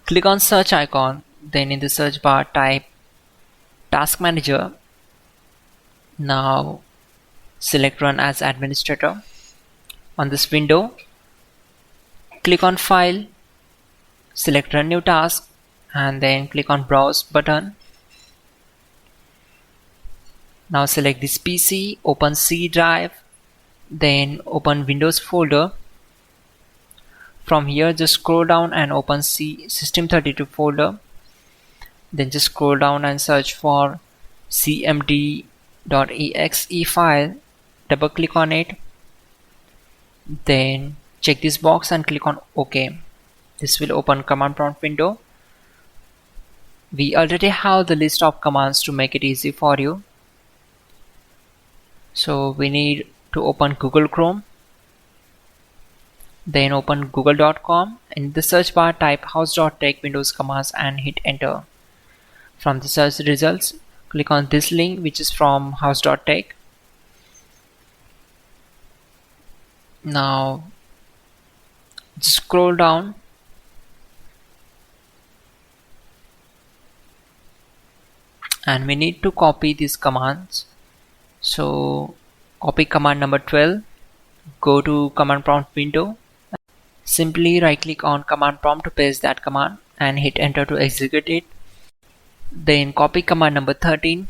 Click on search icon, then in the search bar type Task Manager. Now select Run as Administrator. On this window, click on File, select Run New Task, and then click on Browse button. Now select this PC, open C drive, then open Windows folder. From here just scroll down and open System32 folder. Then just scroll down and search for cmd.exe file. Double click on it. Then check this box and click on OK. This will open command prompt window. We already have the list of commands to make it easy for you. So we need to open Google Chrome. Then open google.com. In the search bar type hows.tech Windows commands and hit enter. From the search results, click on this link which is from hows.tech. Now just scroll down and we need to copy these commands. So copy command number 12, go to command prompt window, simply right click on command prompt to paste that command and hit enter to execute it. Then copy command number 13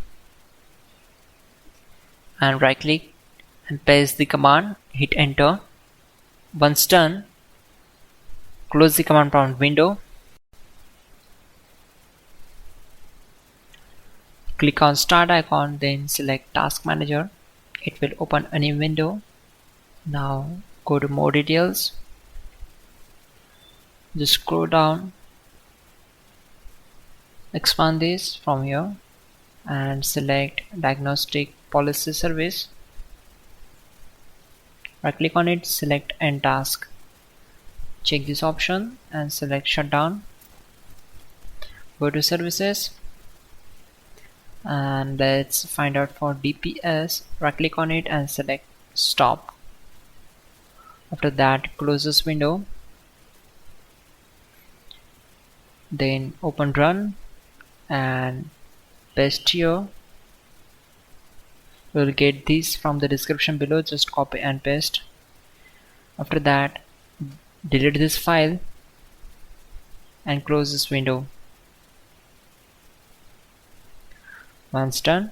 and right click and paste the command, hit enter. Once done, close the command prompt window. Click on start icon, then select Task Manager. It will open a new window. Now go to more details. Just scroll down, expand this from here and select Diagnostic Policy Service. Right click on it, select End Task. Check this option and select Shutdown. Go to Services and let's find out for DPS. Right click on it and select Stop. After that, close this window. Then open Run and paste here. You will get this from the description below, just copy and paste. After that, delete this file and close this window. Once done,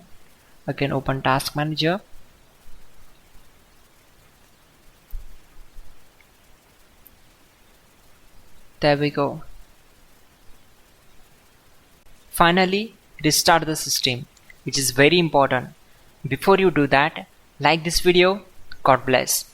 again open Task Manager. There we go. Finally, restart the system, which is very important. Before you do that, like this video. God bless.